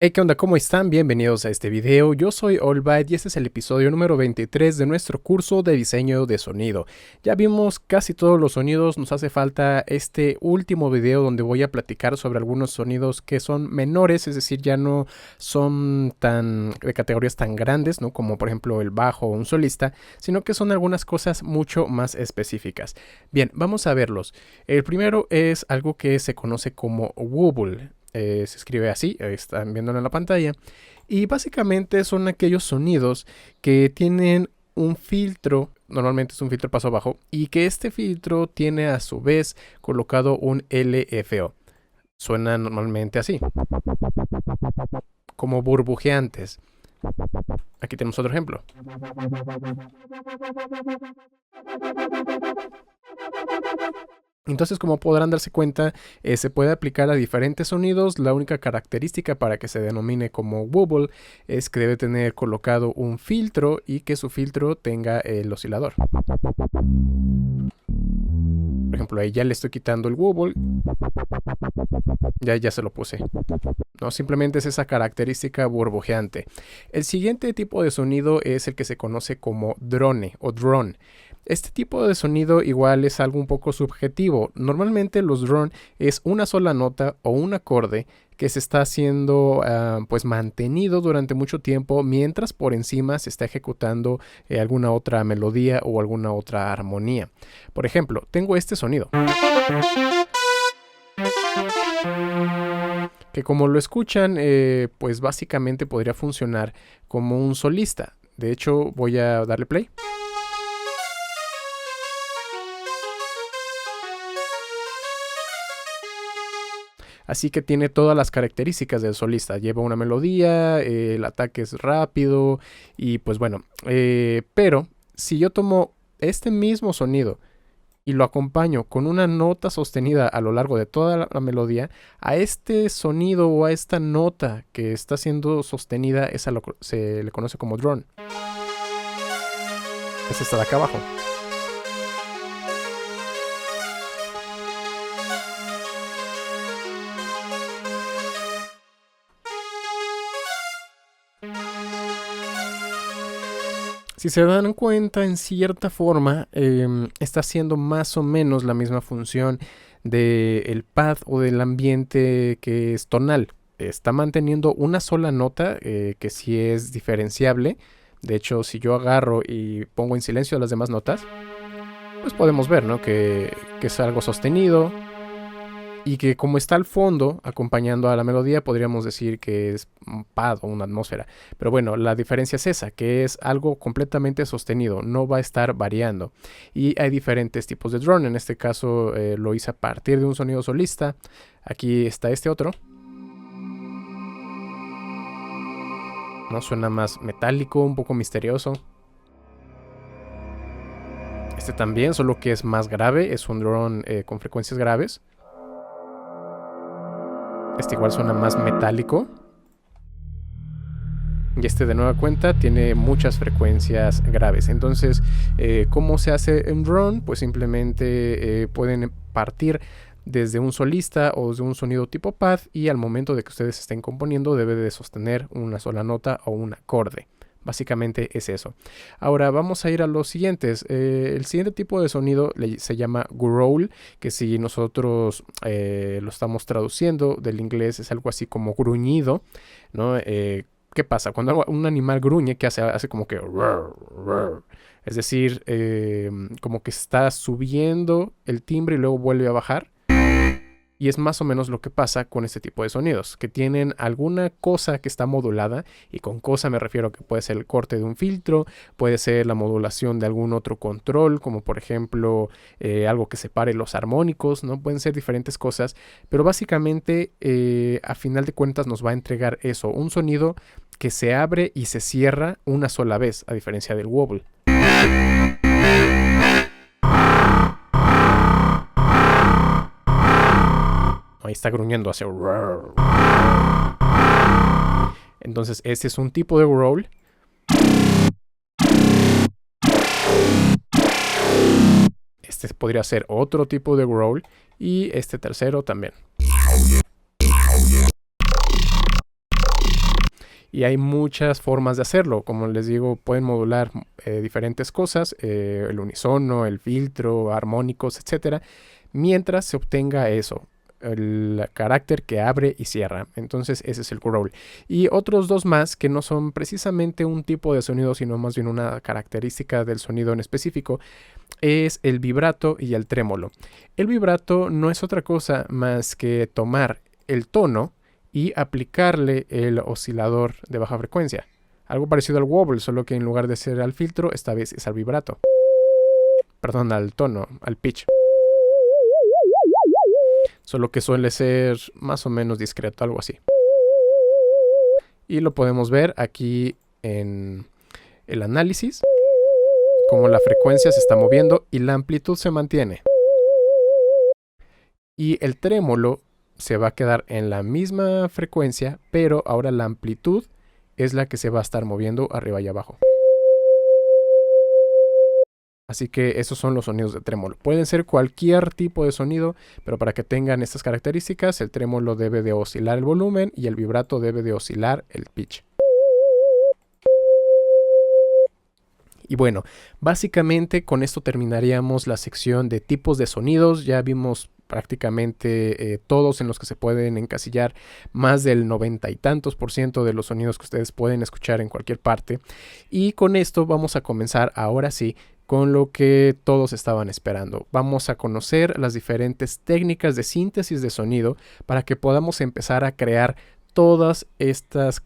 Hey, ¿qué onda? ¿Cómo están? Bienvenidos a este video. Yo soy Allbyte y este es el episodio número 23 de nuestro curso de diseño de sonido. Ya vimos casi todos los sonidos, nos hace falta este último video donde voy a platicar sobre algunos sonidos que son menores, es decir, ya no son tan de categorías tan grandes, ¿no? Como por ejemplo el bajo o un solista, sino que son algunas cosas mucho más específicas. Bien, vamos a verlos. El primero es algo que se conoce como wobble. Se escribe así, están viéndolo en la pantalla. Y básicamente son aquellos sonidos que tienen un filtro, normalmente es un filtro paso bajo, y que este filtro tiene a su vez colocado un LFO. Suena normalmente así, como burbujeantes. Aquí tenemos otro ejemplo. Entonces, como podrán darse cuenta, se puede aplicar a diferentes sonidos. La única característica para que se denomine como wobble es que debe tener colocado un filtro y que su filtro tenga el oscilador. Por ejemplo, ahí ya le estoy quitando el wobble. Ya se lo puse. No, simplemente es esa característica burbujeante. El siguiente tipo de sonido es el que se conoce como drone o drone. Este tipo de sonido igual es algo un poco subjetivo. Normalmente los drone es una sola nota o un acorde que se está haciendo pues mantenido durante mucho tiempo mientras por encima se está ejecutando alguna otra melodía o alguna otra armonía. Por ejemplo, tengo este sonido, que como lo escuchan, pues básicamente podría funcionar como un solista. De hecho, voy a darle play. Así que tiene todas las características del solista. Lleva una melodía, el ataque es rápido y pues bueno. Pero si yo tomo este mismo sonido y lo acompaño con una nota sostenida a lo largo de toda la melodía, a este sonido o a esta nota que está siendo sostenida, esa se le conoce como drone. Es esta de acá abajo. Si se dan cuenta, en cierta forma, está haciendo más o menos la misma función del pad o del ambiente que es tonal. Está manteniendo una sola nota que sí es diferenciable. De hecho, si yo agarro y pongo en silencio las demás notas, pues podemos ver, ¿no? que es algo sostenido. Y que como está al fondo, acompañando a la melodía, podríamos decir que es un pad o una atmósfera. Pero bueno, la diferencia es esa, que es algo completamente sostenido, no va a estar variando. Y hay diferentes tipos de drone, en este caso lo hice a partir de un sonido solista. Aquí está este otro. ¿No? Suena más metálico, un poco misterioso. Este también, solo que es más grave, es un drone con frecuencias graves. Este igual suena más metálico. Y este de nueva cuenta tiene muchas frecuencias graves. Entonces, ¿cómo se hace en drone? Pues simplemente pueden partir desde un solista o desde un sonido tipo pad y al momento de que ustedes estén componiendo debe de sostener una sola nota o un acorde. Básicamente es eso. Ahora vamos a ir a los siguientes. El siguiente tipo de sonido se llama growl, que si nosotros lo estamos traduciendo del inglés es algo así como gruñido, ¿no? ¿Qué pasa? Cuando un animal gruñe, ¿qué hace? Hace como que... Es decir, como que está subiendo el timbre y luego vuelve a bajar. Y es más o menos lo que pasa con este tipo de sonidos, que tienen alguna cosa que está modulada, y con cosa me refiero a que puede ser el corte de un filtro, puede ser la modulación de algún otro control, como por ejemplo algo que separe los armónicos, ¿no? Pueden ser diferentes cosas, pero básicamente a final de cuentas nos va a entregar eso, un sonido que se abre y se cierra una sola vez, a diferencia del wobble. Ahí está gruñendo hacia... Entonces este es un tipo de growl. Este podría ser otro tipo de growl. Y este tercero también. Y hay muchas formas de hacerlo. Como les digo, pueden modular diferentes cosas, el unisono, el filtro, armónicos, etcétera, mientras se obtenga eso, el carácter que abre y cierra. Entonces ese es el growl. Y otros dos más que no son precisamente un tipo de sonido, sino más bien una característica del sonido en específico, es el vibrato y el trémolo. El vibrato no es otra cosa más que tomar el tono y aplicarle el oscilador de baja frecuencia. Algo parecido al wobble, solo que en lugar de ser al filtro, esta vez es al vibrato. Perdón, al tono, al pitch. Solo que suele ser más o menos discreto, algo así. Y lo podemos ver aquí en el análisis, como la frecuencia se está moviendo y la amplitud se mantiene. Y el trémolo se va a quedar en la misma frecuencia, pero ahora la amplitud es la que se va a estar moviendo arriba y abajo. Así que esos son los sonidos de trémolo. Pueden ser cualquier tipo de sonido, pero para que tengan estas características, el trémolo debe de oscilar el volumen y el vibrato debe de oscilar el pitch. Y bueno, básicamente con esto terminaríamos la sección de tipos de sonidos. Ya vimos prácticamente todos en los que se pueden encasillar más del 90 y tantos % de los sonidos que ustedes pueden escuchar en cualquier parte. Y con esto vamos a comenzar ahora sí con lo que todos estaban esperando. Vamos a conocer las diferentes técnicas de síntesis de sonido para que podamos empezar a crear todas estas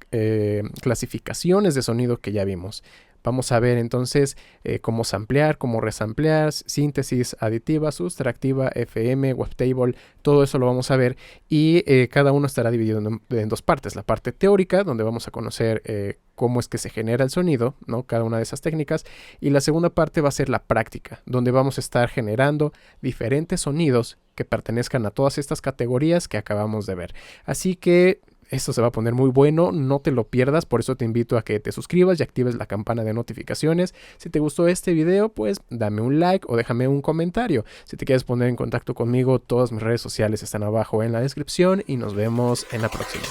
clasificaciones de sonido que ya vimos. Vamos a ver entonces cómo samplear, cómo resamplear, síntesis aditiva, sustractiva, FM, wavetable, todo eso lo vamos a ver y cada uno estará dividido en dos partes. La parte teórica, donde vamos a conocer cómo es que se genera el sonido, ¿no? Cada una de esas técnicas. Y la segunda parte va a ser la práctica, donde vamos a estar generando diferentes sonidos que pertenezcan a todas estas categorías que acabamos de ver. Así que esto se va a poner muy bueno, no te lo pierdas, por eso te invito a que te suscribas y actives la campana de notificaciones. Si te gustó este video, pues dame un like o déjame un comentario. Si te quieres poner en contacto conmigo, todas mis redes sociales están abajo en la descripción y nos vemos en la próxima.